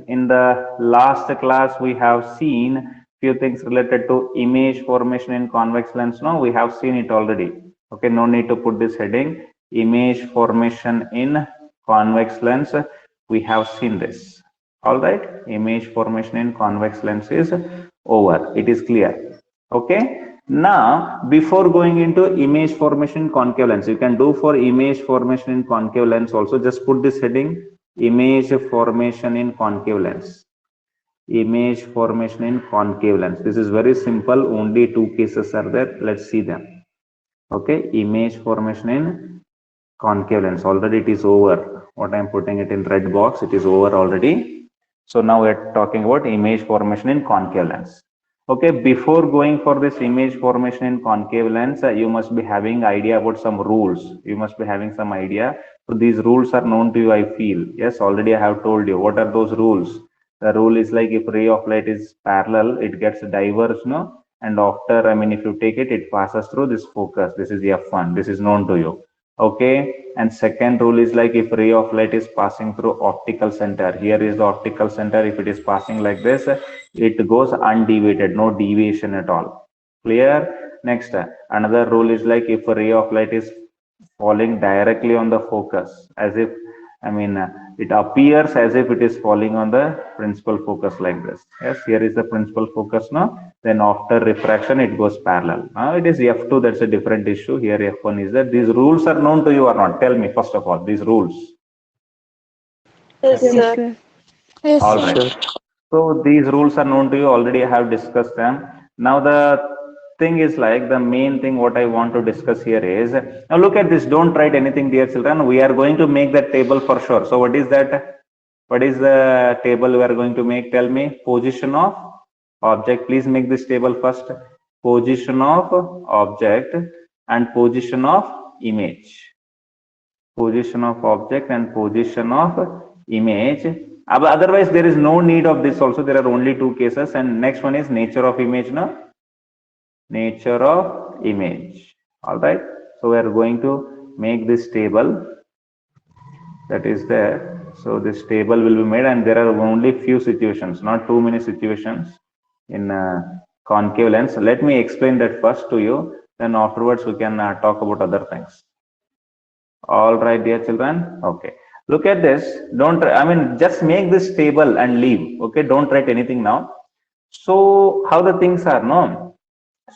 In the last class, we have seen few things related to image formation in convex lens. No, we have seen it already. Okay, no need to put this heading. Image formation in convex lens. We have seen this. All right, image formation in convex lens is over. It is clear. Okay. Now, before going into image formation in concave lens, you can do for image formation in concave lens also. Just put this heading: image formation in concave lens. Image formation in concave lens. This is very simple. Only two cases are there. Let's see them. Okay, image formation in concave lens. Already it is over. What I am putting it in red box, it is over already. So now we are talking about image formation in concave lens. Okay, before going for this image formation in concave lens, you must be having idea about some rules. You must be having some idea. So these rules are known to you, I feel. Yes, already I have told you. What are those rules? The rule is like if ray of light is parallel, it gets diverged, no? And after, I mean, if you take it, it passes through this focus. This is F1. This is known to you. Okay. And second rule is like if ray of light is passing through optical center. Here is the optical center. If it is passing like this, it goes undeviated, no deviation at all. Clear? Next, another rule is like if a ray of light is falling directly on the focus, as if, I mean, it appears as if it is falling on the principal focus like this. Yes, here is the principal focus now. Then after refraction, it goes parallel. Now it is F2, that's a different issue. Here F1 is that. These rules are known to you or not? Tell me, first of all, these rules. Yes, Yes, sir. sir. Yes, All sir. right. So these rules are known to you already. I have discussed them. Now the thing is like the main thing what I want to discuss here is now look at this. Don't write anything, dear children. We are going to make that table for sure. So what is that? What is the table we are going to make? Tell me. Position of object. Please make this table first. Position of object and position of image. Position of object and position of image. Otherwise, there is no need of this also. There are only two cases. And next one is nature of image, no? Nature of image. All right. So we are going to make this table that is there. So this table will be made, and there are only few situations, not too many situations in concave lens. Let me explain that first to you. Then afterwards we can talk about other things. All right, dear children. Okay. Look at this. Don't, I mean, just make this table and leave. Okay. Don't write anything now. So how the things are, no?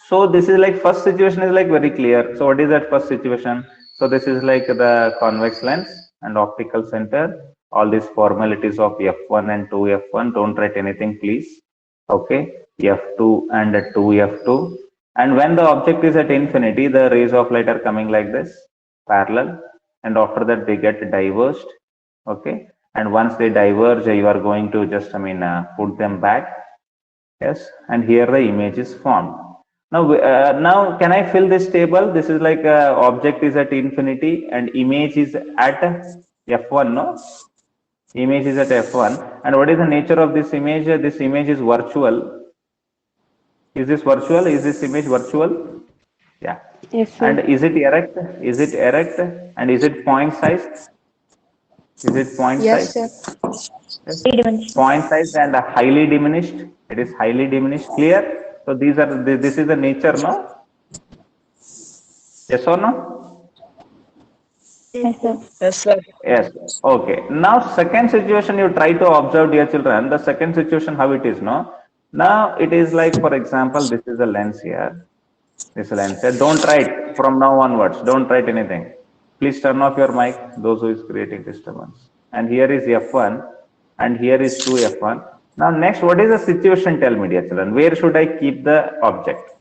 So this is like first situation is like very clear. So what is that first situation? So this is like the convex lens and optical center. All these formalities of F1 and 2F1. Don't write anything, please. Okay. F2 and 2F2. And when the object is at infinity, the rays of light are coming like this, parallel. And after that they get diverged. Okay. And once they diverge, you are going to just, I mean, put them back. Yes. And here the image is formed. Now can I fill this table? This is like object is at infinity and image is at F1, no? Image is at F1. And what is the nature of this image? This image is virtual. Is this virtual? Is this image virtual? Yeah. Yes, And sir. is it erect? Is it erect? And is it point size? Is it point Yes, size? sir. Yes. Three-dimensional. Point size and highly diminished. It is highly diminished. Clear? So these are this is the nature, no? Yes or no? Yes, sir. Yes, sir. Yes. Okay. Now second situation you try to observe, dear children. The second situation how it is, no? Now it is like, for example, this is a lens here. This lens here. Don't write from now onwards. Don't write anything. Please turn off your mic. Those who is creating disturbance. And here is F1, and here is 2F1. Now next, what is the situation? Tell me, dear children. Where should I keep the object?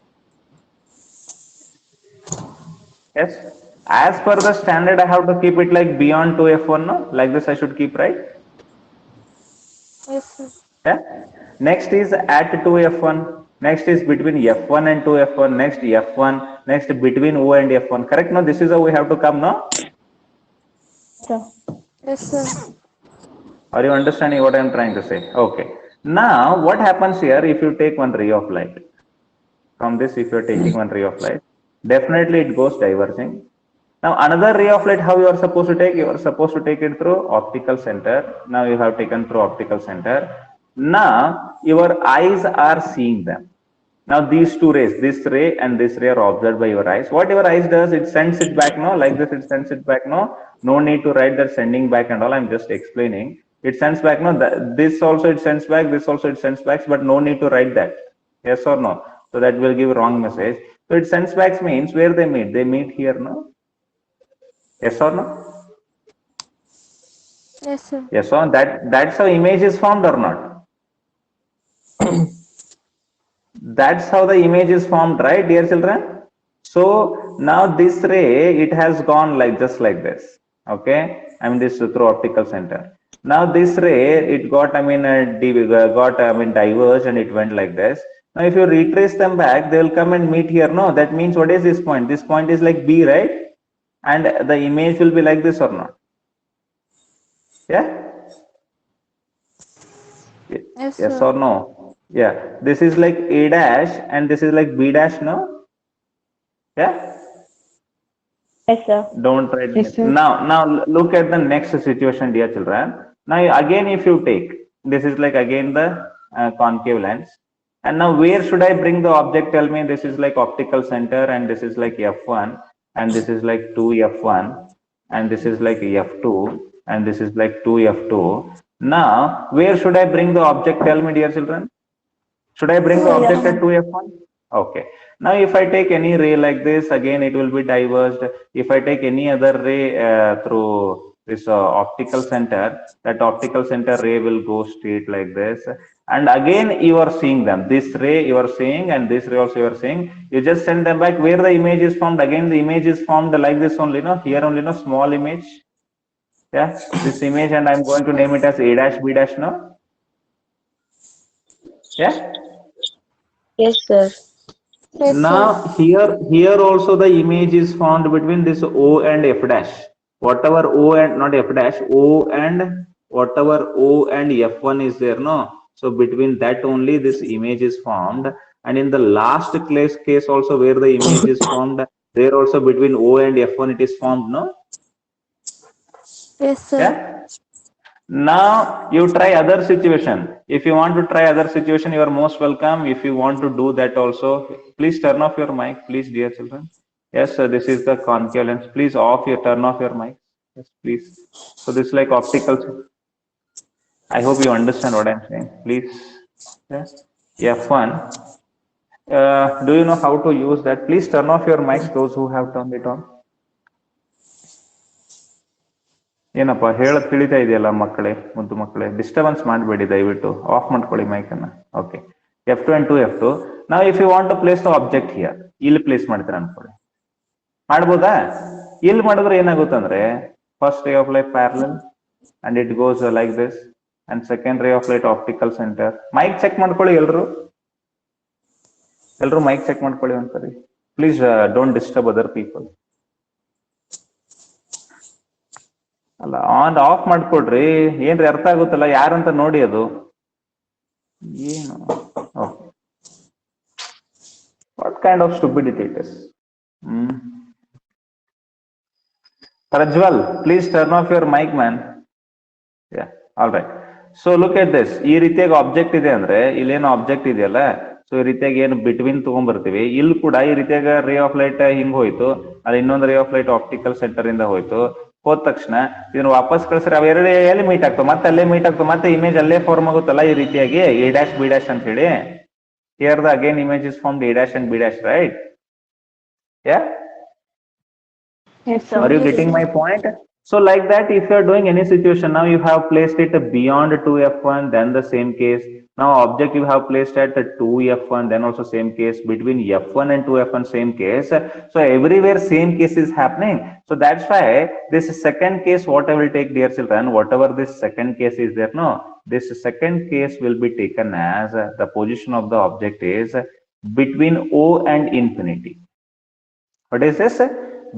Yes. As per the standard, I have to keep it like beyond 2F1, no? Like this I should keep, right? Yes, sir. Yeah. Next is at 2F1. Next is between F1 and 2F1. Next F1. Next between O and F1. Correct? No, this is how we have to come, no? Sir. Yes, sir. Are you understanding what I am trying to say? Okay. Now, what happens here if you take one ray of light? From this, if you are taking one ray of light, definitely it goes diverging. Now another ray of light, how you are supposed to take? You are supposed to take it through optical center. Now you have taken through optical center. Now your eyes are seeing them. Now these two rays, this ray and this ray are observed by your eyes. What your eyes does, it sends it back, no? Like this, it sends it back, no? No need to write that sending back and all. I'm just explaining. It sends back, no? This also it sends back, this also it sends back, but no need to write that. Yes or no? So that will give wrong message. So it sends back means where they meet. They meet here, no? Yes or no? Yes, sir. Yes or no? That's how image is formed or not? That's how the image is formed, right, dear children? So now this ray, it has gone like just like this. Okay, I mean this through optical center. Now this ray, it got diverged and it went like this. Now if you retrace them back, they will come and meet here. No, that means what is this point? This point is like B, right? And the image will be like this or not? Yeah. Yes, Yes sir. or no? Yeah. This is like A dash and this is like B dash, no? Yeah. Yes, sir. Don't write. Yes, sir. Now look at the next situation, dear children. Now again, if you take this is like again the concave lens, and now where should I bring the object? Tell me. This is like optical center, and this is like f1, and this is like 2f1, and this is like f2, and this is like 2f2. Now where should I bring the object? Tell me, dear children. Should I bring the object at 2f1? Okay. Now if I take any ray like this, again it will be diverged. If I take any other ray through this optical center, that optical center ray will go straight like this. And again you are seeing them. This ray you are seeing and this ray also you are seeing. You just send them back where the image is formed. Again the image is formed like this only, no? Here only, no? Small image. Yeah. This image, and I'm going to name it as A dash B dash, no? Yeah. Yes, sir. Yes, sir. Now here also the image is found between this O and F dash. Whatever O and not F dash, O and whatever O and F1 is there, no? So between that only this image is formed. And in the last case also where the image is formed, there also between O and F1 it is formed, no? Yes, sir. Yeah. Now you try other situation. If you want to try other situation, you are most welcome. If you want to do that also, please turn off your mic, please, dear children. Yes, sir, this is the concave lens. Please turn off your mic. Yes, please. So this is like optical. I hope you understand what I'm saying. Please. Yeah. F1. Do you know how to use that? Please turn off your mics, those who have turned it on. ಏನಪ್ಪ ಹೇಳದ್ ತಿಳಿತಾ ಇದೆಯಲ್ಲ ಮಕ್ಕಳೇ, ಮುದ್ದು ಮಕ್ಕಳೇ, disturbance ಮಾಡಬೇಡಿ ದಯವಿಟ್ಟು, of ಮಾಡ್ಕೊಳ್ಳಿ ಮೈಕ್ ಅನ್ನ. Okay, F2 and 2F2. ನಾವು if you want to place the object here, ಇಲ್ಲಿ ಪ್ಲೇಸ್ ಮಾಡ್ತೀರಾ ಅನ್ಕೊಳ್ಳಿ, ಮಾಡ್ಬೋದಾ? ಇಲ್ಲಿ ಮಾಡಿದ್ರೆ ಏನಾಗುತ್ತೆ ಅಂದ್ರೆ, first ray of light parallel and it goes like this, and second ray of light optical centre. Mic check ಮಾಡ್ಕೊಳ್ಳಿ ಎಲ್ರು ಮೈಕ್ ಚೆಕ್ ಮಾಡ್ಕೊಳ್ಳಿ ಒಂದ್ಸರಿ please. Don't disturb other people. ಅಲ್ಲ, ಆನ್ ಆಫ್ ಮಾಡ್ಕೊಡ್ರಿ, ಏನ್ರಿ ಅರ್ಥ ಆಗುತ್ತಲ್ಲ ಯಾರಂತ ನೋಡಿ. ಅದು ಏನು, what kind of stupidity it is. Prajwal, please turn off your mic man. Yeah, all right. So look at this. ಈ ರೀತಿಯಾಗಿ ಆಬ್ಜೆಕ್ಟ್ ಇದೆ ಅಂದ್ರೆ, ಇಲ್ಲೇನು ಆಬ್ಜೆಕ್ಟ್ ಇದೆಯಲ್ಲ, ಸೊ ಈ ರೀತಿಯಾಗಿ ಏನು ಬಿಟ್ವೀನ್ ತಗೊಂಡ್ಬರ್ತೀವಿ. ಇಲ್ಲಿ ಕೂಡ ಈ ರೀತಿಯಾಗ ರೇ ಆಫ್ ಲೈಟ್ ಹಿಂಗ್ ಹೋಯ್ತು, ಅಲ್ಲಿ ಇನ್ನೊಂದು ರೇ ಆಫ್ ಲೈಟ್ ಆಪ್ಟಿಕಲ್ ಸೆಂಟರ್ ಇಂದ ಹೋಯ್ತು. ಹೋದ ತಕ್ಷಣ ಇದನ್ನ ವಾಪಸ್ ಕಳಿಸ್ರೆ ಅವೆರಡು ಎಲ್ಲಿ ಮೀಟ್ ಆಗ್ತಾವ, ಮತ್ತೆ ಅಲ್ಲೇ ಮೀಟ್ ಆಗ್ತಾವ, ಮತ್ತೆ ಇಮೇಜ್ ಅಲ್ಲೇ ಫಾರ್ಮ್ ಆಗುತ್ತಲ್ಲ ಈ ರೀತಿಯಾಗಿ ಎ ಡ್ಯಾಶ್ ಬಿ ಡ್ಯಾಶ್ ಅಂತ ಹೇಳಿ. Here the again image is formed A dash and be dash, right? Yeah, Yes, sir. are you getting my point? So like that, if you are doing any situation, now you have placed it beyond 2f1, then the same case. Now object you have placed at 2f1, then also same case. Between f1 and 2f1, same case. So everywhere same case is happening. So that's why this second case, what I will take, dear children, whatever this second case is there, no, this second case will be taken as the position of the object is between O and infinity. What is this?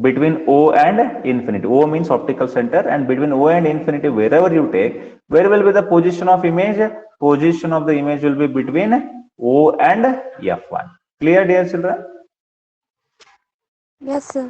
Between O and infinity. O means optical center, and between O and infinity, wherever you take, where will be the position of image? Position of the image will be between O and F1. Clear, dear children? Yes, sir.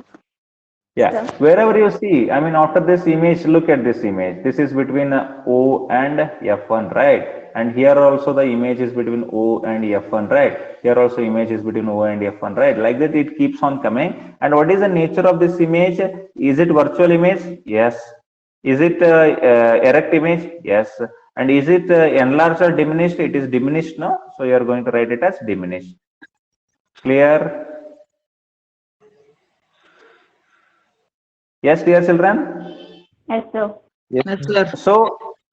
Yeah, wherever you see, I mean, after this image, look at this image. This is between O and F1, right? And here also the image is between O and F1, right? Here also image is between O and F1, right? Like that, it keeps on coming. And what is the nature of this image? Is it virtual image? Yes. Is it erect image? Yes. And is it enlarged or diminished? It is diminished, no? So you are going to write it as diminished. Clear? Yes, dear children? Yes, sir. Yes, sir.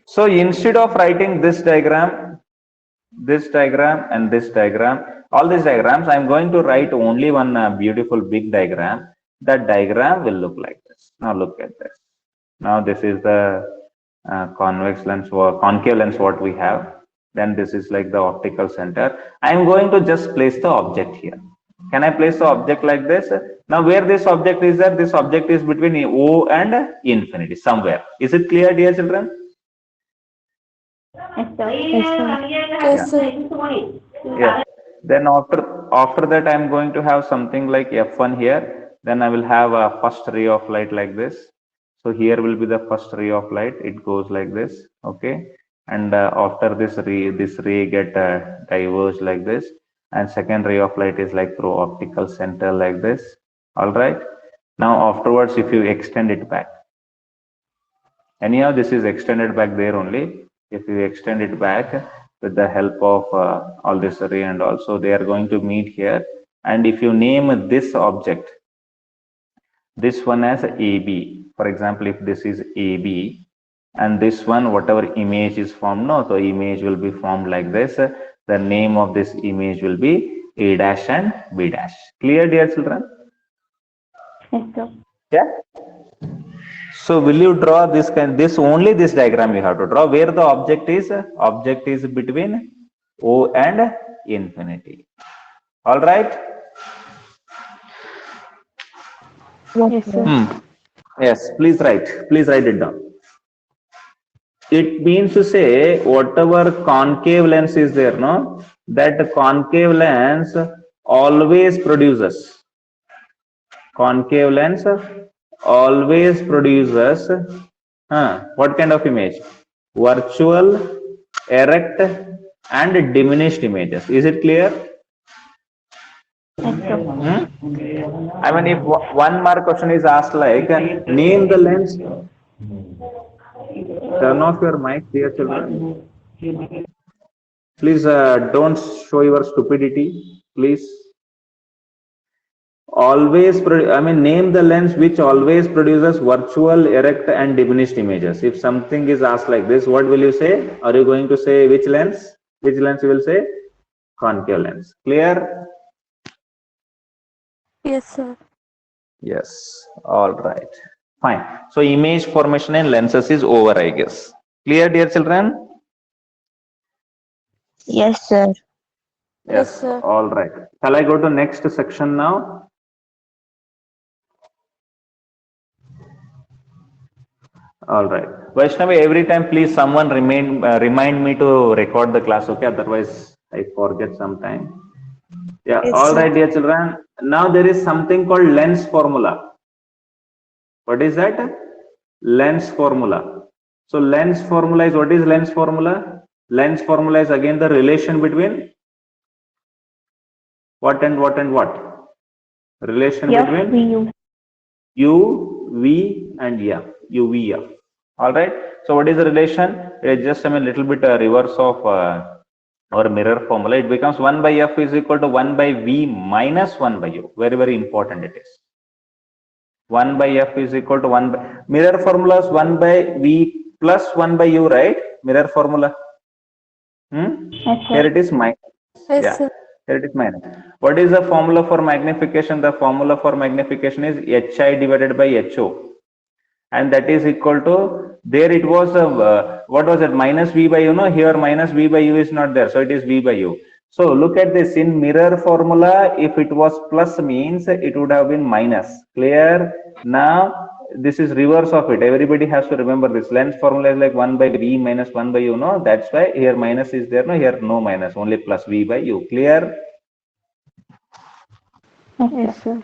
So instead of writing this diagram, and this diagram, all these diagrams, I'm going to write only one beautiful big diagram. That diagram will look like this. Now look at this. Now this is the convex lens or concave lens what we have. Then this is like the optical center. I'm going to just place the object here. Can I place the object like this? Now where this object is there? This object is between O and infinity somewhere. Is it clear, dear children? Yes, sir. Yes, sir. Yeah. Then after that, I'm going to have something like F1 here. Then I will have a first ray of light like this. So here will be the first ray of light. It goes like this. Okay. And after this ray get diverged like this. And second ray of light is like through optical center like this. All right. Now afterwards, if you extend it back. Anyhow, this is extended back there only. If you extend it back with the help of all this array and also they are going to meet here. And if you name this object, this one as AB, for example, if this is AB and this one, whatever image is formed, no, so image will be formed like this. The name of this image will be A dash and B dash. Clear, dear children? Yes, sir. Yeah. So will you draw this only this diagram you have to draw where the object is between O and infinity. All right. Yes, sir. Yes, please write it down. It means to say whatever concave lens is there, no, that concave lens always produces. Concave lens always produces what kind of image? Virtual, erect, and diminished images. Is it clear? Yes, sir. I mean, if one mark question is asked like, name the lens. Turn off your mic, dear children. Please don't show your stupidity, please. Name the lens which always produces virtual, erect, and diminished images. If something is asked like this, what will you say? Are you going to say which lens? Which lens you will say? Concave lens. Clear? Yes, sir. Yes. All right. Fine. So image formation in lenses is over, I guess. Clear, dear children? Yes, sir. Yes, sir. All right. Shall I go to next section now? All right. Vaishnavi, every time, please, someone remind me to record the class, okay? Otherwise, I forget sometime. Yeah. Yes, All sir. right, dear children. Now there is something called lens formula. What is that? Lens formula. So lens formula is, what is lens formula? Lens formula is again the relation between what and what and what? Relation F, between V, U. U, V, and F. U, V, F. All right. So what is the relation? It's just a little bit reverse of our mirror formula. It becomes 1 by F is equal to 1 by V minus 1 by U. Very, very important it is. 1 by F is equal to 1 by mirror formula is 1 by V plus 1 by U, right? Mirror formula. Yes, Here sir. it is minus. Yes, Yeah. sir. Here it is minus. What is the formula for magnification? The formula for magnification is HI divided by HO. And that is equal to, there it was, what was it? Minus V by U, no? Here minus V by U is not there. So it is V by U. So look at this, in mirror formula, if it was plus means it would have been minus. Clear? Now, this is reverse of it. Everybody has to remember this. Lens formula is like 1 by V minus 1 by U, no? That's why here minus is there, no? Here no minus, only plus V by U. Clear? Yes, sir.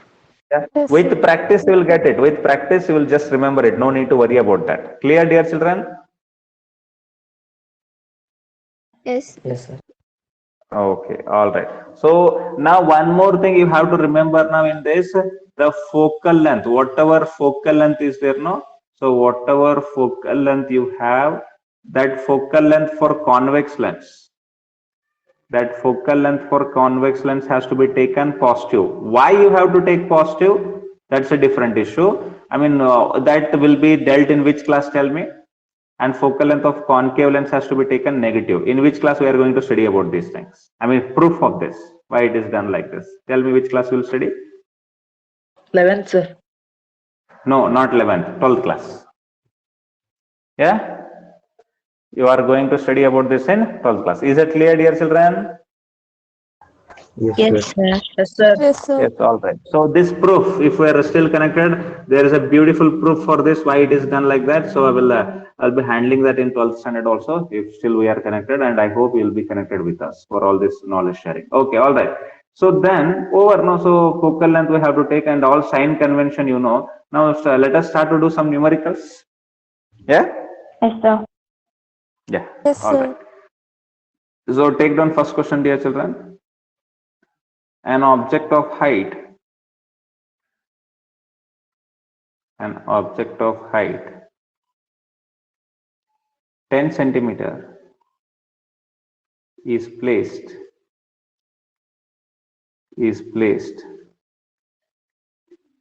Yeah. Yes, With sir. practice, you will get it. With practice, you will just remember it. No need to worry about that. Clear, dear children? Yes. Yes, sir. Okay, all right. So now one more thing you have to remember now in this, the focal length, whatever focal length is there, no? So whatever focal length you have, that focal length for convex lens, that focal length for convex lens has to be taken positive. Why you have to take positive? That's a different issue. I mean, that will be dealt in which class, tell me? And focal length of concave lens has to be taken negative. In which class we are going to study about these things? I mean, proof of this, why it is done like this. Tell me which class we will study? 11th, sir. No, not 11th, 12th class. Yeah? You are going to study about this in 12th class. Is it clear, dear children? Yes, Yes, sir. sir. Yes, sir. Yes, sir. Yes, all right. So this proof, if we are still connected, there is a beautiful proof for this, why it is done like that. So I'll be handling that in 12th standard also, if still we are connected, and I hope you'll be connected with us for all this knowledge sharing. Okay, all right. So then over now, so focal length we have to take and all sign convention, you know. Now let us start to do some numericals. Yeah? Yes, sir. Yeah, Yes, all right. sir. So take down first question, dear children. An object of height, an object of height 10 centimeter is placed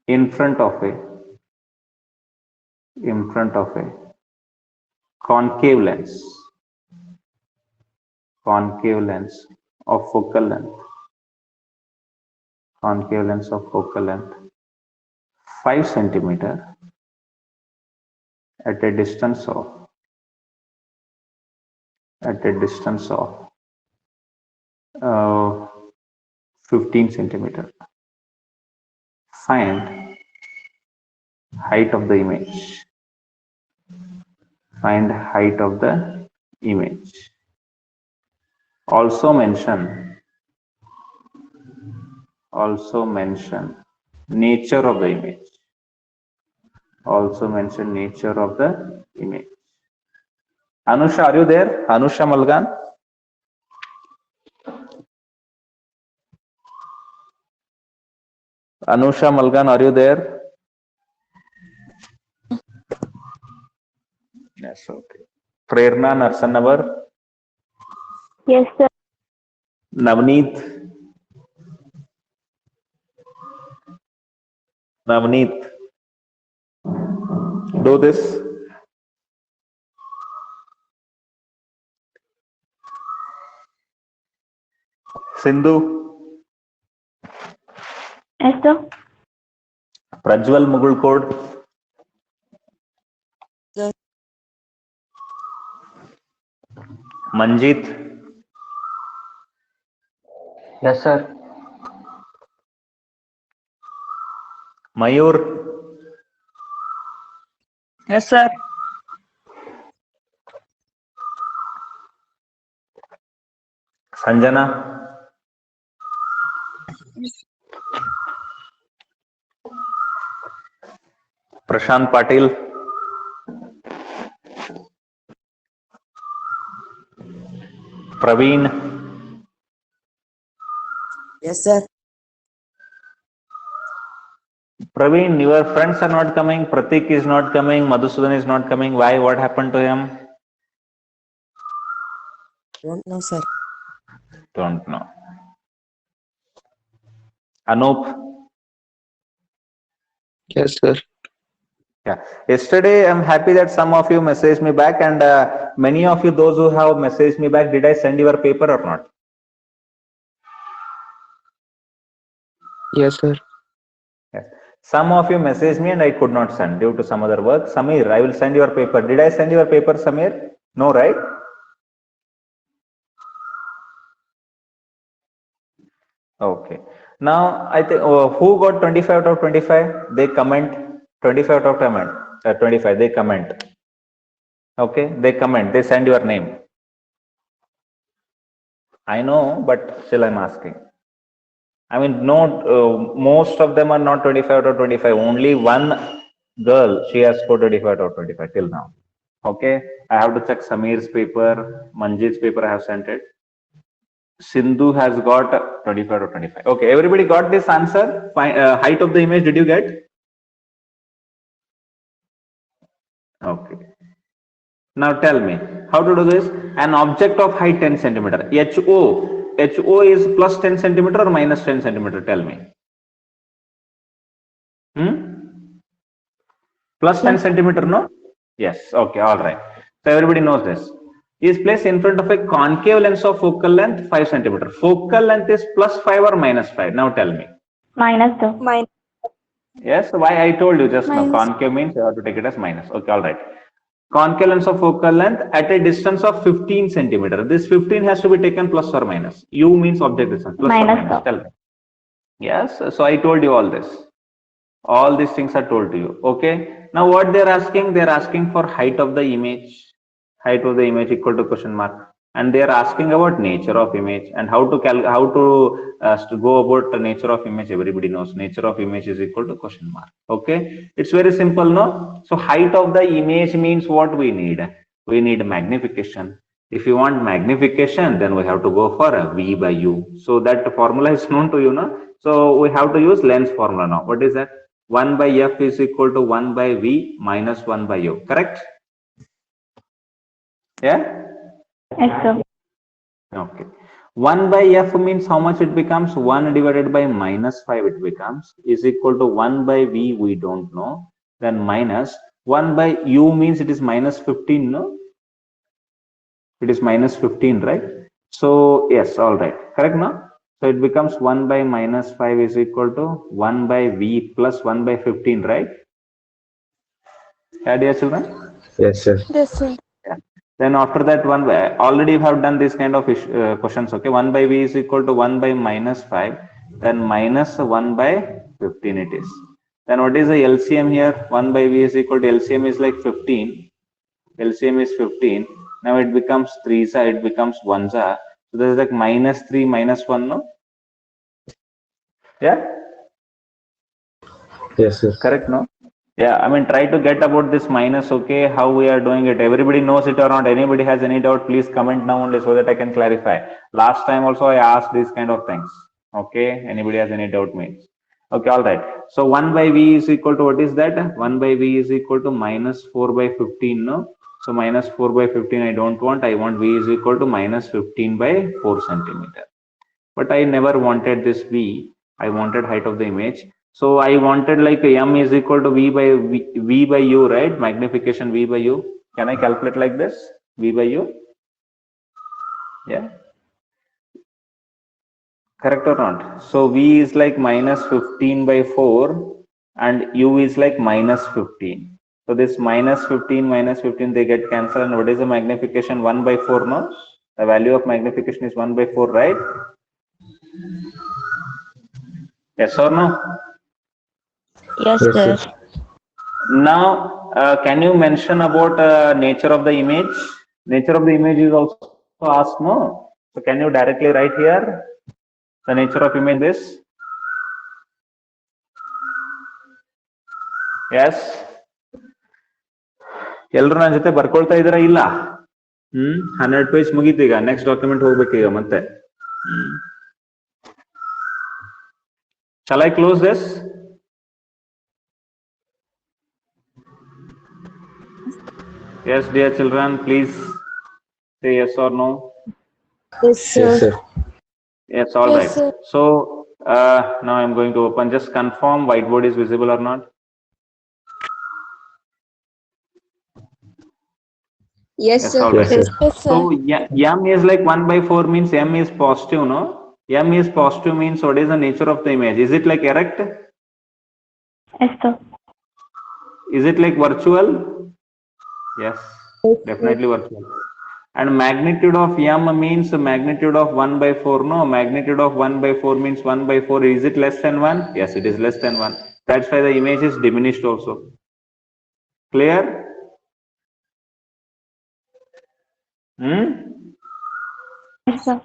in front of a concave lens of focal length 5 centimeter at a distance of 15 centimeter. Find height of the image. Also mention nature of the image. Anusha, are you there? Anusha Malgan? Anusha Malgan, are you there? Yes, okay. Prerna Narsanavar, Yes, sir. Navneet, do this. Sindhu, Yes, sir. Prajwal Mugulkod, Yes. Manjit, Yes, sir. Mayur, Yes, sir. Sanjana, Prashant Patil, Praveen, Yes, sir. Praveen, your friends are not coming. Pratik is not coming. Madhusudan is not coming. Why? What happened to him? Don't know, sir. Don't know. Anup, Yes, sir. yeah. Yesterday, I'm happy that some of you messaged me back, and many of you, those who have messaged me back, did I send your paper or not? Yes, sir. Yes. Some of you messaged me and I could not send due to some other work. Samir, I will send your paper. Did I send your paper, Samir? No, right? Okay. Now, I think who got 25 out of 25? They comment 25 out of 25. They comment. Okay. They comment. They send your name. I know, but still I'm asking. I mean, no, most of them are not 25 out of 25. Only one girl, she has scored 25 out of 25 till now. Okay, I have to check Samir's paper, Manjit's paper, I have sent it. Sindhu has got 25 or 25. Okay, everybody got this answer? Height of the image, did you get? Okay. Now tell me, how to do this? An object of height 10 centimeter. HO is plus 10 centimeter or minus 10 centimeter? Tell me. Plus 10 centimeter, no? Yes. Okay, all right. So everybody knows this. Is placed in front of a concave lens of focal length 5 centimeter. Focal length is plus 5 or minus 5? Now tell me. Minus 2. Minus. Yes, why I told you just now. Minus. Concave means you have to take it as minus. Okay, all right. Concave lens of focal length at a distance of 15 centimeter. This 15 has to be taken plus or minus. U means object distance. Plus or minus. Tell me. Yes, so I told you all this. All these things are told to you. Okay. Now what they're asking? They're asking for height of the image. Height of the image equal to question mark. And they are asking about nature of image and how to go about the nature of image. Everybody knows nature of image is equal to question mark. Okay, it's very simple, no? So height of the image means what we need? We need magnification. If you want magnification, then we have to go for a V by U. So that formula is known to you, no? So we have to use lens formula now. What is that? 1 by F is equal to 1 by V minus 1 by U. Correct? Yeah? Yes, sir. Okay. 1 by F means how much it becomes? 1 divided by minus 5 it becomes is equal to 1 by V, we don't know. Then minus 1 by U means it is minus 15, no? It is minus 15, right? So, yes, all right. Correct, no? So, it becomes 1 by minus 5 is equal to 1 by V plus 1 by 15, right? Yeah, dear children? Yes, sir. Yes, sir. Yeah. Then after that, already you have done this kind of questions. Okay, 1 by V is equal to 1 by minus 5, then minus 1 by 15 it is. Then what is the LCM here? 1 by V is equal to LCM is like 15. LCM is 15. Now it becomes 3 za, it becomes 1 za. So there is like minus 3 minus 1, no? Yeah? Yes, sir. Correct, no? Yeah, I mean, try to get about this minus, okay, how we are doing it. Everybody knows it or not. Anybody has any doubt, please comment now only so that I can clarify. Last time also I asked these kind of things. Okay, anybody has any doubt means. Okay, all right. So 1 by V is equal to what is that? 1 by V is equal to minus 4 by 15, no? So minus 4 by 15 I don't want. I want V is equal to minus 15 by 4 centimeter. But I never wanted this V. I wanted height of the image. So I wanted like M is equal to V by U, right? Magnification V by U. Can I calculate like this? V by U? Yeah. Correct or not? So V is like minus 15 by 4 and U is like minus 15. So this minus 15, they get cancelled. And what is the magnification? 1 by 4, no? The value of magnification is 1 by 4, right? Yes or no? Yes, sir. Now, can you mention about nature of the image? Nature of the image is also asked, no? So can you directly write here the nature of image? This? Yes. ಎಲ್ಲರೂ ನನ್ನ ಜೊತೆ ಬರ್ಕೊಳ್ತಾ ಇದ್ದೀರಾ ಇಲ್ಲ 100 page ಮುಗೀತೀಗ next document ಹೋಗ್ಬೇಕೀಗ ಮತ್ತೆ Shall I close this? Yes, dear children, please say yes or no. Yes, sir. Yes, sir. Yes, all Yes, right. sir. So now I'm going to open. Just confirm whiteboard is visible or not. Yes, Yes, sir. all right. Yes, sir. Yes, sir. So M is like 1 by 4 means M is positive, no? M is positive means what is the nature of the image? Is it like erect? Yes, sir. Is it like virtual? Yes, definitely virtual. And magnitude of M means magnitude of 1 by 4, no? Magnitude of 1 by 4 means 1 by 4. Is it less than 1? Yes, it is less than 1. That's why the image is diminished also. Clear? Yes, sir.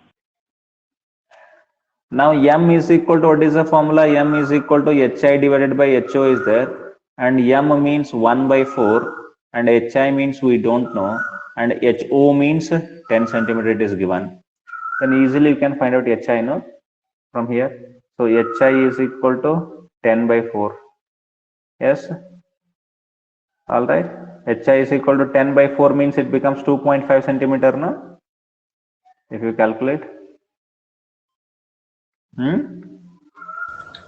Now m is equal to, what is the formula? M is equal to hi divided by ho is there, and m means 1 by 4, and hi means we don't know, and ho means 10 centimeter it is given. Then easily you can find out hi, no, from here. So hi is equal to 10 by 4. Yes, all right. Hi is equal to 10 by 4 means it becomes 2.5 centimeter, no, if you calculate.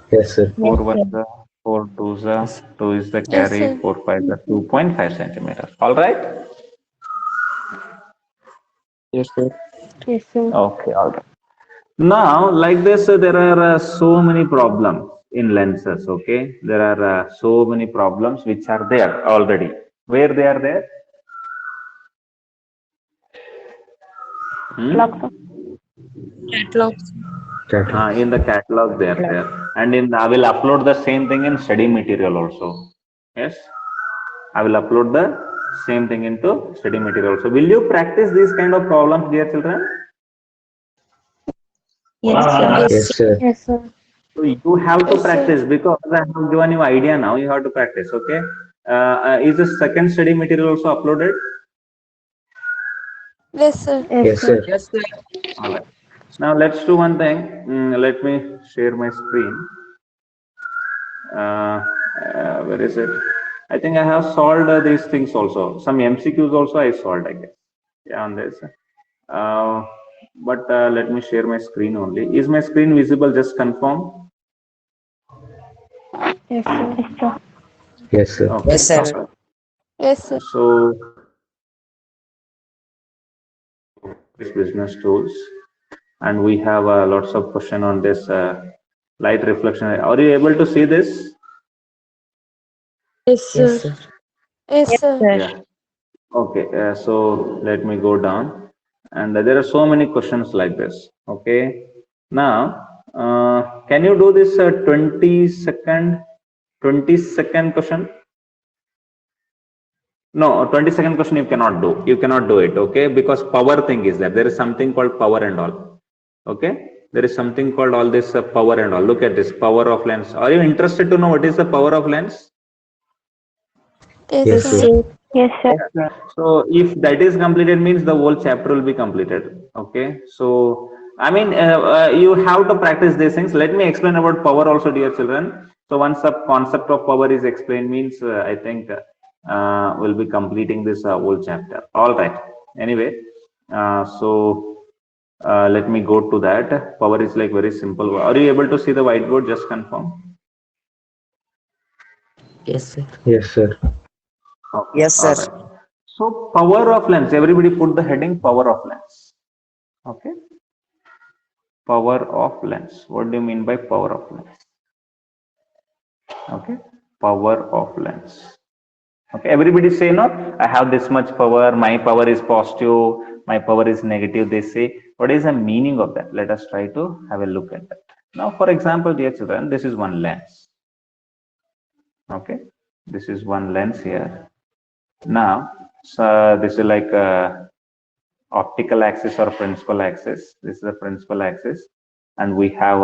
Yes, sir. 4 Yes, 1 sir. the 4 2 the Yes. 2 is the Yes, carry, sir. 4 5 the 2.5 centimeter. All right. Yes, sir. Yes, sir. Okay, all right. Now, like this, there are so many problems in lenses. Okay, there are so many problems which are there already. Where they are there? Log, sir. Catalog. Catalog. In the catalog, they are there, and in I will upload the same thing in study material also. Yes, I will upload the same thing into study material also. Will you practice these kind of problems, dear children? Yes, sir. Yes, sir. Yes, sir. So you have to Yes, sir. practice because I have given you idea now. You have to practice. Okay. Is the second study material also uploaded? Yes, sir. Yes, Yes, sir. sir. Yes, sir. All right. Now let's do one thing. Let me share my screen. Where is it? I think I have solved these things also. Some MCQs also I solved, I guess. Yeah, on this. Uh, but let me share my screen only. Is my screen visible? Just confirm. Yes, sir. Yes, sir. Yes, sir. Okay. Yes, sir. All right. Yes, sir. So this business tools, and we have lots of question on this light reflection. Are you able to see this? Yes, Yes, sir. sir. Yes, sir. Yeah. Okay. So let me go down, and there are so many questions like this. Okay. Now, can you do this 20-second question? No, 20-second question you cannot do. You cannot do it, okay? Because power thing is that there is something called power and all. Okay? There is something called all this power and all. Look at this power of lens. Are you interested to know what is the power of lens? Yes, Yes, sir. sir. Yes, sir. Yes, sir. So if that is completed means the whole chapter will be completed. Okay? So I mean, you have to practice these things. Let me explain about power also, dear children. So once the concept of power is explained means I think we'll be completing this whole chapter. All right. Anyway, let me go to that. Power is like very simple. Are you able to see the whiteboard? Just confirm. Yes, sir. Yes, sir. Okay. Yes, All sir. right. So power of lens. Everybody put the heading power of lens. Okay. Power of lens. What do you mean by power of lens? Okay. Power of lens. Okay. Everybody say no. I have this much power. My power is positive. My power is negative. They say. What is the meaning of that? Let us try to have a look at that. Now, for example, dear children, this is one lens. Okay. This is one lens here. Now, so this is like a optical axis or principal axis. This is the principal axis, and we have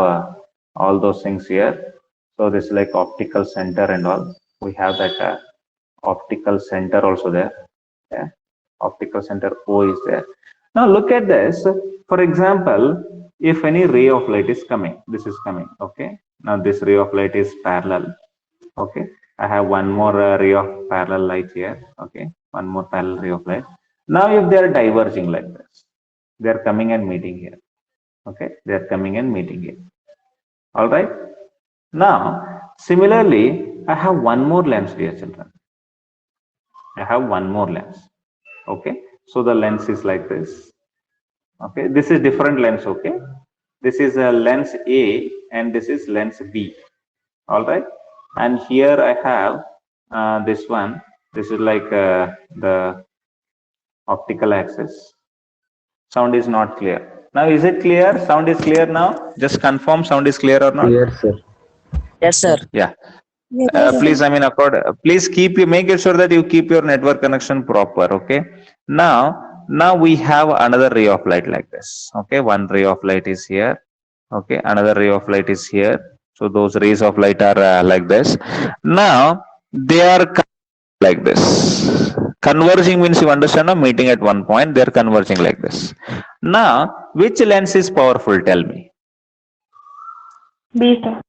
all those things here. So this is like optical center and all. We have that optical center also there. Yeah, optical center O is there. Now look at this. For example, if any ray of light is coming, this is coming. Okay. Now this ray of light is parallel. Okay. I have one more ray of parallel light here. Okay. One more parallel ray of light. Now if they are diverging like this, they are coming and meeting here. Okay. They are coming and meeting here. All right. Now, similarly, I have one more lens, dear children. I have one more lens. Okay. So the lens is like this. Okay. This is different lens. Okay. This is a lens A and this is lens B. All right. And here I have this one. This is like the optical axis. Sound is not clear. Now, is it clear? Sound is clear now? Just confirm sound is clear or not? Clear, sir. Yes, sir. Yeah. Yes, Please, sir. I mean, please make it sure that you keep your network connection proper. Okay. Now we have another ray of light like this. Okay. One ray of light is here. Okay, another ray of light is here. So those rays of light are like this. Now they are like this. Converging means you understand a meeting at one point, they are converging like this. Now, which lens is powerful? Tell me. B, sir.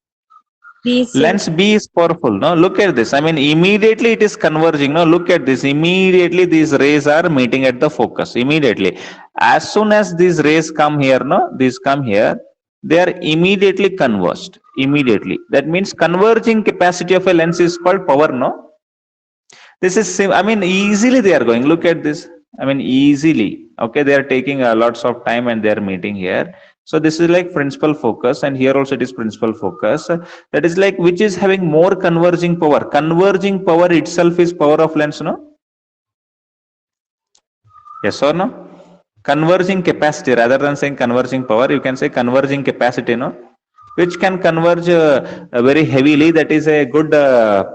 B, sir. Lens B is powerful. No, look at this. I mean, immediately it is converging. No, look at this. Immediately these rays are meeting at the focus. Immediately. As soon as these rays come here, no, these come here, they are immediately converged. Immediately. That means converging capacity of a lens is called power, no? This is I mean easily they are going, look at this. I mean easily, okay, they are taking lots of time and they are meeting here. So this is like principal focus, and here also it is principal focus. That is like which is having more converging power. Converging power itself is power of lens, no? Yes or no? Converging capacity, rather than saying converging power, you can say converging capacity, no? Which can converge very heavily. That is a good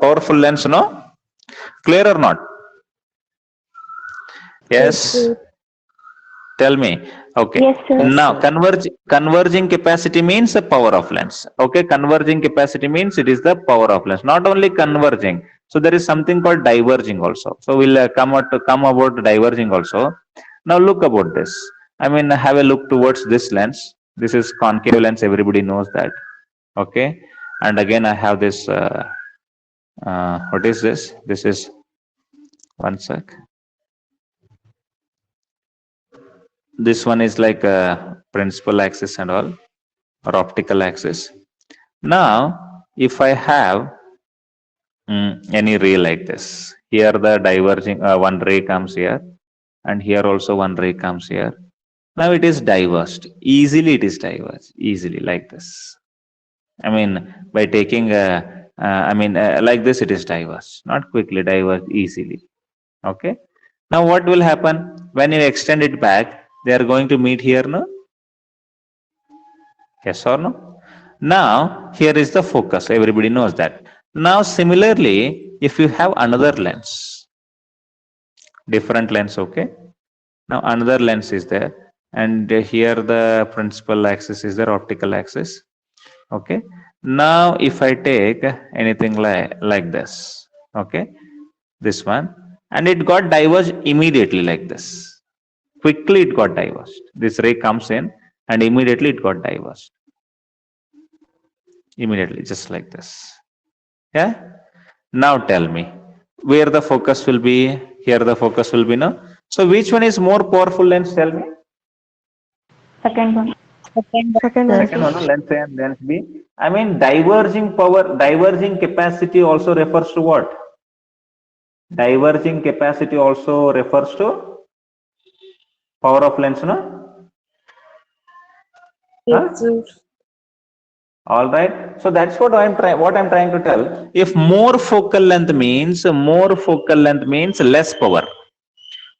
powerful lens, no? Clear or not? Yes. Tell me. Okay. Yes, sir. Now converging capacity means the power of lens. Okay. Converging capacity means it is the power of lens. Not only converging. So there is something called diverging also. So we'll come about diverging also. Now look about this. I mean, have a look towards this lens. This is concave lens. Everybody knows that. Okay. And again, I have this. What is this? This is one sec. This one is like a principal axis and all, or optical axis. Now, if I have any ray like this, here the diverging one ray comes here, and here also one ray comes here. Now it is diverged. Easily it is diverged. Easily like this. I mean, by taking like this, it is diverged. Not quickly, diverged easily. Okay. Now what will happen when you extend it back? They are going to meet here, no? Yes or no? Now, here is the focus. Everybody knows that. Now, similarly, if you have another lens, different lens, okay? Now, another lens is there. And here the principal axis is there, optical axis. Okay. Now, if I take anything like this, okay, this one, and it got diverged immediately like this. Quickly it got diverged. This ray comes in and immediately it got diverged. Immediately, just like this. Yeah. Now tell me where the focus will be. Here the focus will be, no? So which one is more powerful lens? Tell me. Second one. Second one. Second one, lens A and lens B. I mean diverging power, diverging capacity also refers to what? Diverging capacity also refers to power of lens, no? Yes, sir. All right. So that's what I'm trying to tell. If more focal length means less power.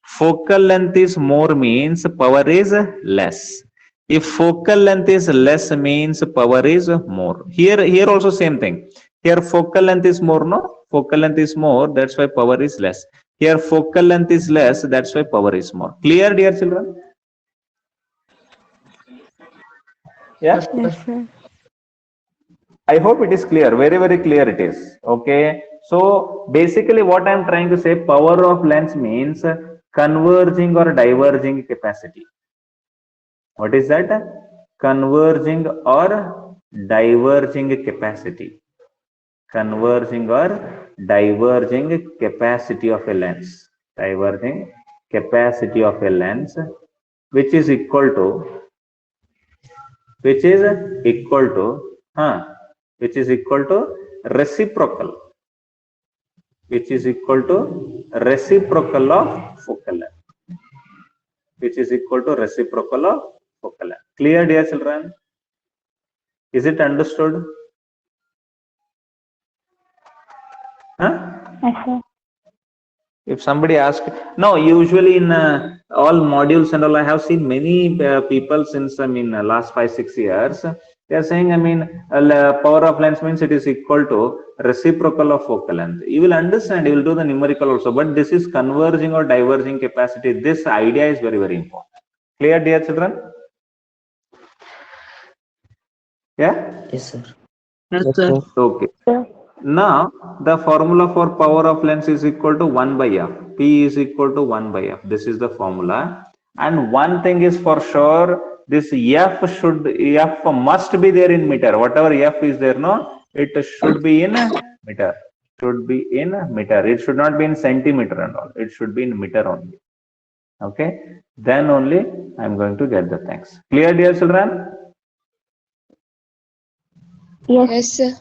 Focal length is more means power is less. If focal length is less means power is more. Here also same thing. Here focal length is more, no? Focal length is more, that's why power is less. Here focal length is less, that's why power is more. Clear, dear children? Yeah? Yes, sir. I hope it is clear. Very, very clear it is. Okay. So basically what I'm trying to say, power of lens means converging or diverging capacity. What is that? Converging or diverging capacity. Converging or diverging capacity of a lens. Diverging capacity of a lens, which is equal to reciprocal, which is equal to reciprocal of focal length, which is equal to reciprocal of focal length. Clear, dear children? Is it understood? Huh? Yes, sir. If somebody asks, no, usually in all modules and all, I have seen many people since, I mean, last 5-6 years, they are saying, I mean, power of lens means it is equal to reciprocal of focal length. You will understand, you will do the numerical also, but this is converging or diverging capacity. This idea is very, very important. Clear, dear children? Yeah. Yes, sir. Yes, Yes, sir. sir. Okay. Now the formula for power of lens is equal to 1 by f. P is equal to 1 by f. This is the formula. And one thing is for sure, this f must be there in meter. Whatever f is there, no, it should be in meter. Should be in meter. It should not be in centimeter and all. It should be in meter only. Okay. Then only I'm going to get the things. Clear, dear children? Yes. Yes, sir.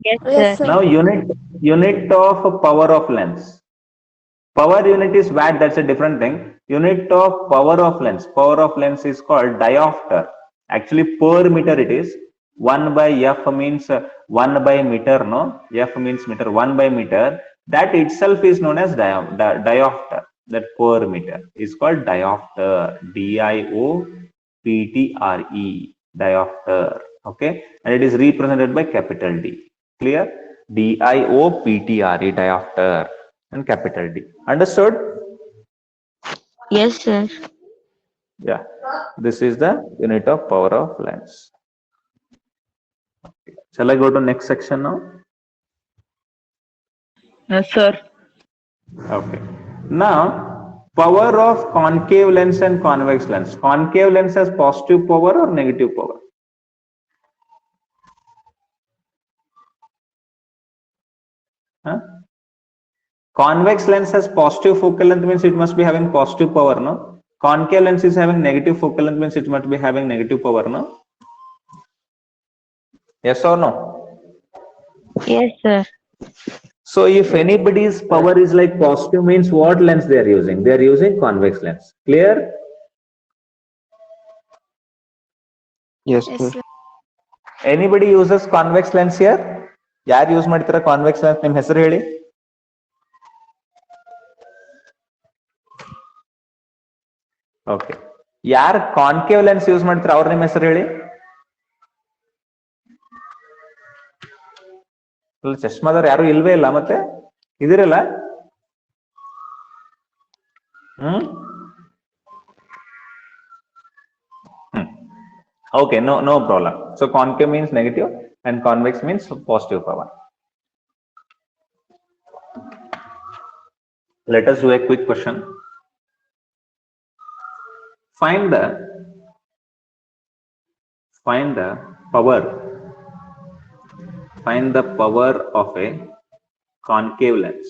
Yes, Yes, sir. sir. Now unit of power of lens. Power unit is watt, that's a different thing. Unit of power of lens. Power of lens is called diopter. Actually, per meter it is. 1 by f means 1 by meter, no? F means meter, 1 by meter. That itself is known as diopter. That per meter is called diopter. D-I-O-P-T-R-E. Diopter. Okay? And it is represented by capital D. Clear? D-I-O-P-T-R-E. Diopter and capital D. Understood? Yes, sir. Yeah. This is the unit of power of lens. Okay. Shall I go to next section now? Yes, sir. Okay. Now, power of concave lens and convex lens. Concave lens has positive power or negative power? Huh? Convex lens has positive focal length means it must be having positive power, no? Concave lens is having negative focal length means it must be having negative power, no? Yes or no? Yes, sir. So if anybody's power is like positive means what lens they are using? They are using convex lens. Clear? Yes, Yes, sir. sir. Anybody uses convex lens here? ಯಾರು use ಮಾಡ್ತೀರಾ convex lens? ನಿಮ್ಮ ಹೆಸರು ಹೇಳಿ. Okay. ಯಾರು concave lens use ಮಾಡ್ತೀರಾ ಅವ್ರ ನಿಮ್ಮ ಹೆಸರು ಹೇಳಿ. ಚಶ್ಮಾದವ್ರು ಯಾರು ಇಲ್ವೇ ಇಲ್ಲ ಮತ್ತೆ ಇದಿರಲ್ಲ. Okay, no problem. So concave means negative and convex means positive power. Let us do a quick question. Find the power. Find the power of a concave lens.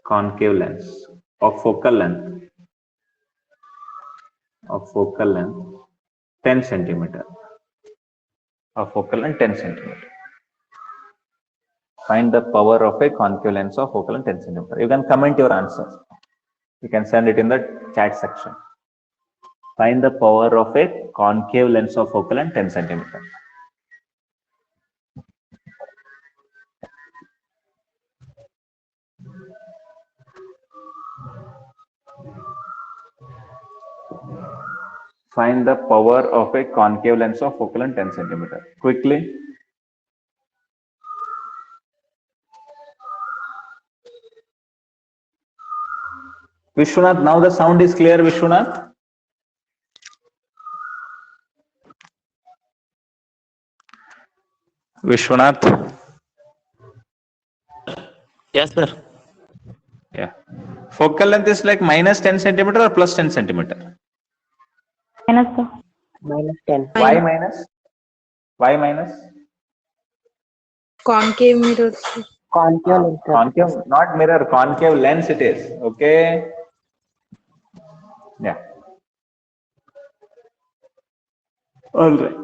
Concave lens of focal length. Of focal length 10 centimeter. Of focal length 10 centimeter. Find the power of a concave lens of focal length 10 centimeter. You can comment your answers. You can send it in the chat section. Find the power of a concave lens of focal length 10 centimeter. Find the power of a concave lens of focal length 10 centimeter. Quickly. Vishwanath, now the sound is clear, Vishwanath. Vishwanath. Yes, sir. Yeah. Focal length is like minus 10 centimeter or plus 10 centimeter? Minus, sir. Minus 10. Why minus? Why minus? Concave mirror. Concave lens, sir. Concave, not mirror, concave lens it is. Okay. Yeah. All right.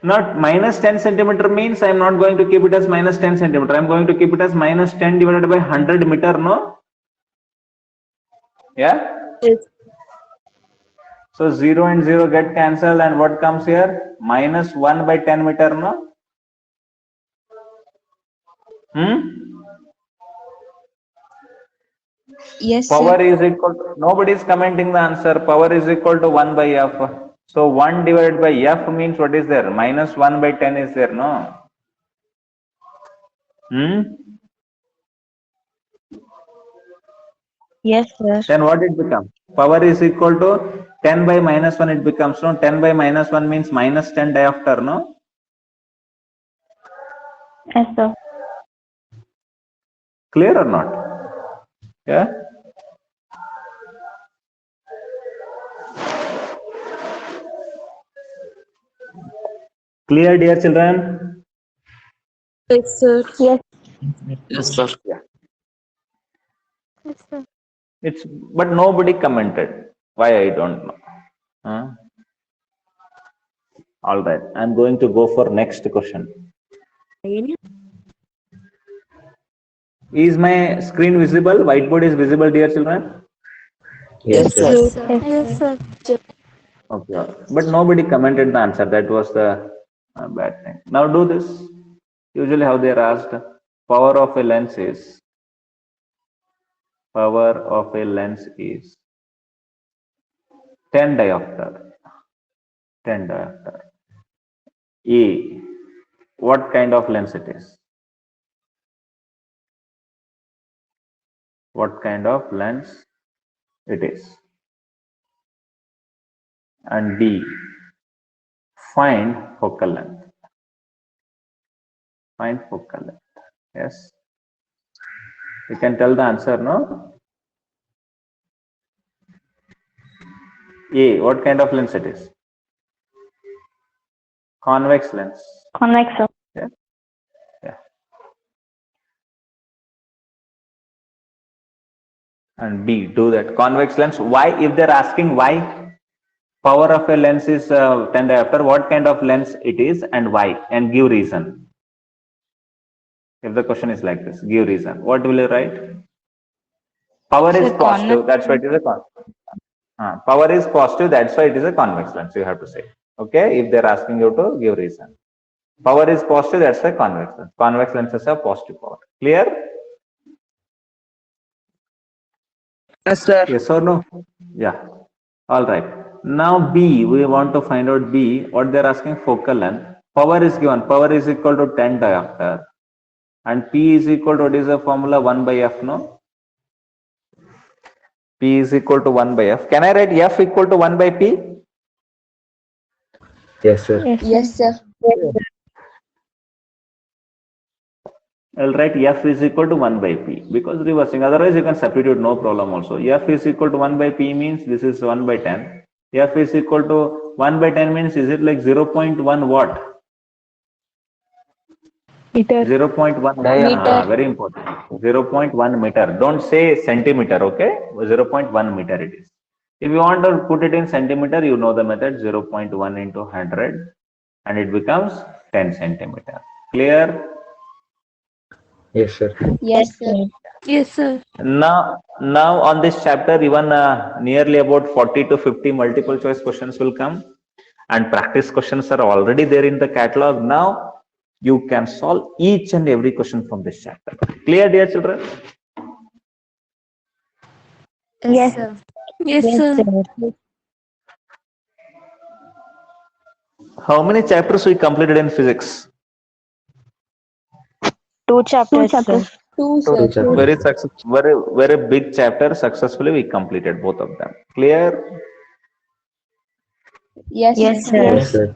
Not minus 10 centimeter means I am not going to keep it as minus 10 centimeter. I am going to keep it as minus 10 divided by 100 meter, no? Yeah. Yes. So 0 and 0 get cancelled and what comes here? Minus 1 by 10 meter, no? Yes, Power sir. is equal to, nobody is commenting the answer. Power is equal to 1 by f. So 1 divided by f means what is there? Minus 1 by 10 is there, no? Yes, sir. Then what it become? Power is equal to 10 by minus 1 it becomes, no? 10 by minus 1 means minus 10 diopter, no? Yes, sir. Clear or not? Yeah? Clear, dear children? Yes, sir. Yes. Yes, sir. Yeah. Yes, sir. It's, but nobody commented. Why, I don't know. Huh? All right. I'm going to go for next question. Is my screen visible? Whiteboard is visible, dear children? Yes, sir. Yes, sir. Yes, sir. Okay. But nobody commented the answer. That was the bad thing. Now do this. Usually how they are asked, power of a lens is, power of a lens is 10 diopter. 10 diopter. A, what kind of lens it is? What kind of lens it is? And B, find focal length. Find focal length. Yes. You can tell the answer, no? A, what kind of lens it is? Convex lens. Convex, sir. Yeah. Yeah. And B, do that. Convex lens. Why? If they're asking why power of a lens is 10 diopter, what kind of lens it is and why? And give reason. If the question is like this, give reason. What will you write? Power is positive. That's why it is a power is positive. That's why it is a convex lens. You have to say. Okay. If they're asking you to give reason. Power is positive. That's why convex lens. Convex lenses have positive power. Clear? Yes, sir. Yes or no? Yeah. All right. Now B, we want to find out B, what they're asking focal length. Power is given. Power is equal to 10 diopter. And P is equal to, what is the formula? 1 by F, no? P is equal to 1 by F. Can I write F equal to 1 by P? Yes, sir. Yes, sir. I'll write F is equal to 1 by P because reversing. Otherwise, you can substitute, no problem also. F is equal to 1 by P means this is 1 by 10. F is equal to 1 by 10 means is it like 0.1 watt? Meter. 0.1 Meter. very important. 0.1 meter. Don't say centimeter, okay? 0.1 meter it is. If you want to put it in centimeter, you know the method 0.1 into 100 and it becomes 10 centimeter. Clear? Yes, sir. Yes, sir. Yes, sir. Now on this chapter, even nearly about 40 to 50 multiple choice questions will come, and practice questions are already there in the catalog. Now you can solve each and every question from this chapter. Clear, dear children? Yes. Sir. Yes, sir. How many chapters we completed in physics? 2 chapters, sir. Two, Two sir. chapters. Very success, very big chapter. Successfully we completed both of them. Clear? Yes, Yes, sir. sir. Yes, sir.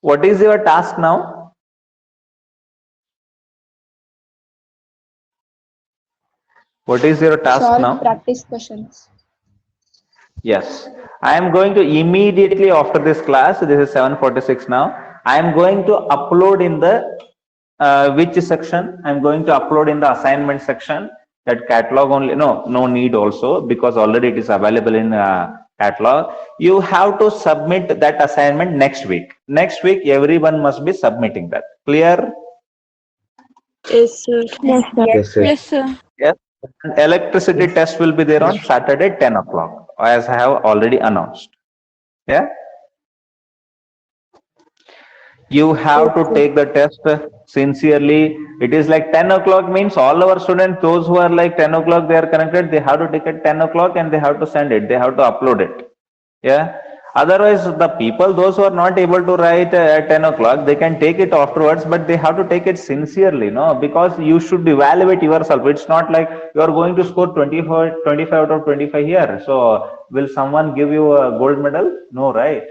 What is your task now? What is your task Solve now? practice questions. Yes, I am going to immediately after this class, this is 7:46 now, I am going to upload in the which section? I am going to upload in the assignment section, that catalog only, no need also, because already it is available in catalog. You have to submit that assignment next week. Next week, everyone must be submitting that. Clear? Yes, sir. Yes, sir. Yes, sir. Yes, sir. Yes. And electricity test will be there on Saturday 10 o'clock, as I have already announced. Yeah. You have to take the test sincerely. It is like 10 o'clock means all our students, those who are like 10 o'clock, they are connected, they have to take it 10 o'clock and they have to send it. They have to upload it. Yeah. Otherwise, the people, those who are not able to write at 10 o'clock, they can take it afterwards, but they have to take it sincerely, no? Because you should evaluate yourself. It's not like you are going to score 25 out of 25 here. So, will someone give you a gold medal? No, right?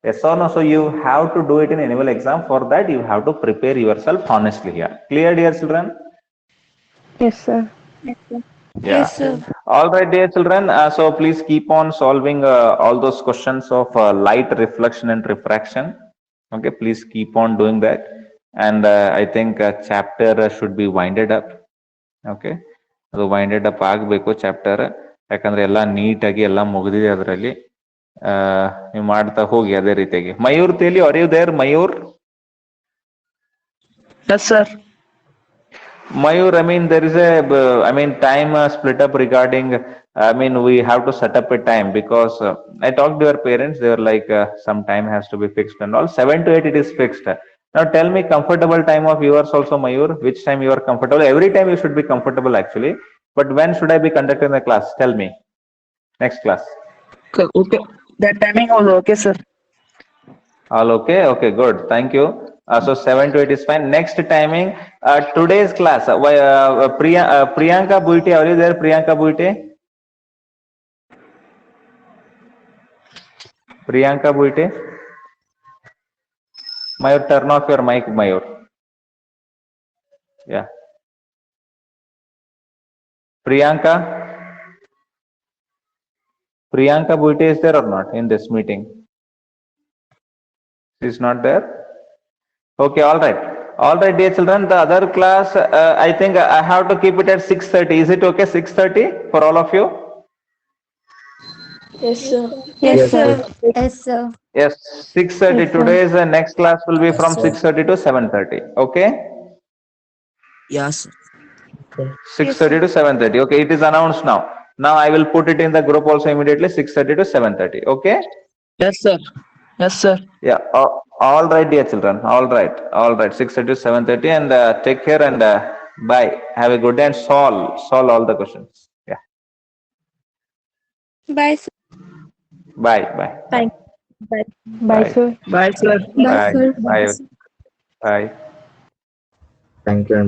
Yes or no? So, you have to do it in annual exam. For that, you have to prepare yourself honestly here. Clear, dear children? Yes, sir. Yeah. Yes, sir. All right, dear children. So please keep on solving all those questions of light, reflection, and refraction. Okay, please keep on doing that. And I think chapter should be winded up. Okay, ಅದು ವೈಂಡೆಡ್ up ಆಗಬೇಕು chapter. ಯಾಕಂದ್ರೆ ಎಲ್ಲ ನೀಟಾಗಿ ಎಲ್ಲ ಮುಗಿದಿದೆ ಅದರಲ್ಲಿ. ನೀವು ಮಾಡ್ತಾ ಹೋಗಿ ಅದೇ ರೀತಿಯಾಗಿ. Mayur Teli, are you there Mayur? Yes, sir. Mayur, I mean, there is a, time split up regarding, we have to set up a time because I talked to your parents, they were like, some time has to be fixed and all. 7 to 8 it is fixed. Now tell me comfortable time of yours also, Mayur, which time you are comfortable. Every time you should be comfortable actually. But when should I be conducting the class? Tell me. Next class. Okay. That timing was okay, sir. All okay? Okay, good. Thank you. So 7 to 8 is fine. Next timing, today's class. Priyanka Buite, are you there, Priyanka Buite? Priyanka Buite? Mayur, turn off your mic, Mayur. Yeah. Priyanka? Priyanka Buite is there or not in this meeting? She is not there? Okay, all right. All right, dear children, the other class, I think I have to keep it at 6:30. Is it okay, 6:30 for all of you? Yes, sir. Yes, Yes, sir. sir. Yes, sir. Yes, 6:30. Yes, sir. Today's next class will be Yes, from sir. 6:30 to 7:30. Okay? Yes. 6:30 to 7:30. Okay, it is announced now. Now I will put it in the group also immediately, 6:30 to 7:30. Okay? Yes, sir. Yes, sir. Yeah. All right, dear children. All right. All right. 6:30 to 7:30, and take care and bye. Have a good day and solve all the questions. Yeah. Bye, sir. Bye. Bye. Thank Bye. Bye, sir. Bye, sir. Bye, Bye. sir. Bye. Bye. Thank you.